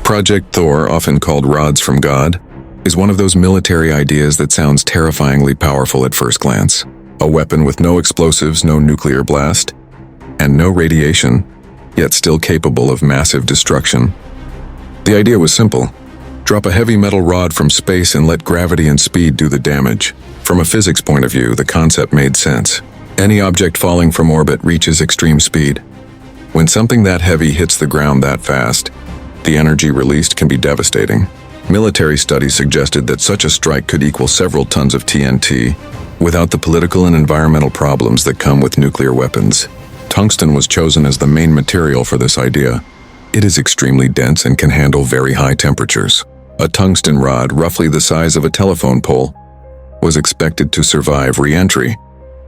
Project Thor, often called rods from God, is one of those military ideas that sounds terrifyingly powerful at first glance. A weapon with no explosives, no nuclear blast, and no radiation, yet still capable of massive destruction. The idea was simple. Drop a heavy metal rod from space and let gravity and speed do the damage. From a physics point of view, the concept made sense. Any object falling from orbit reaches extreme speed. When something that heavy hits the ground that fast, the energy released can be devastating. Military studies suggested that such a strike could equal several tons of TNT, without the political and environmental problems that come with nuclear weapons. Tungsten was chosen as the main material for this idea. It is extremely dense and can handle very high temperatures. A tungsten rod, roughly the size of a telephone pole, was expected to survive re-entry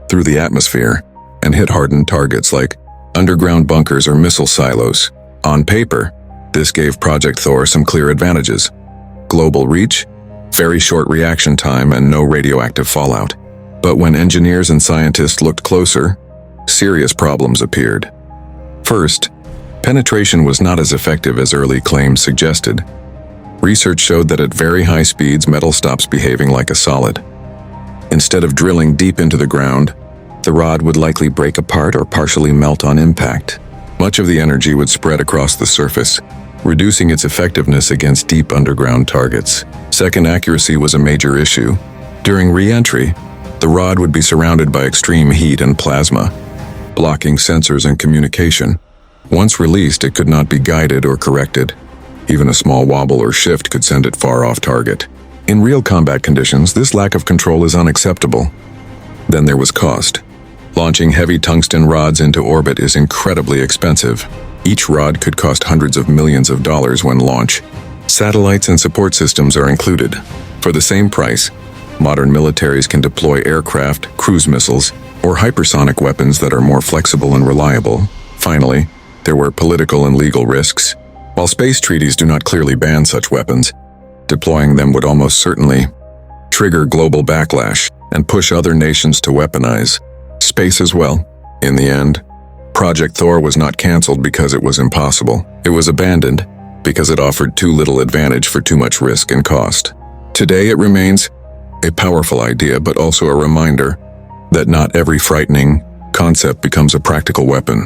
through the atmosphere and hit hardened targets like underground bunkers or missile silos. On paper, this gave Project Thor some clear advantages: global reach, very short reaction time, and no radioactive fallout. But when engineers and scientists looked closer, serious problems appeared. First, penetration was not as effective as early claims suggested. Research showed that at very high speeds, metal stops behaving like a solid. Instead of drilling deep into the ground, the rod would likely break apart or partially melt on impact. Much of the energy would spread across the surface, reducing its effectiveness against deep underground targets. Second, accuracy was a major issue. During re-entry, the rod would be surrounded by extreme heat and plasma, blocking sensors and communication. Once released, it could not be guided or corrected. Even a small wobble or shift could send it far off target. In real combat conditions, this lack of control is unacceptable. Then there was cost. Launching heavy tungsten rods into orbit is incredibly expensive. Each rod could cost hundreds of millions of dollars when launched. Satellites and support systems are included. For the same price, modern militaries can deploy aircraft, cruise missiles, or hypersonic weapons that are more flexible and reliable. Finally, there were political and legal risks. While space treaties do not clearly ban such weapons, deploying them would almost certainly trigger global backlash and push other nations to weaponize space as well. In the end, Project Thor was not canceled because it was impossible. It was abandoned because it offered too little advantage for too much risk and cost. Today it remains a powerful idea, but also a reminder that not every frightening concept becomes a practical weapon.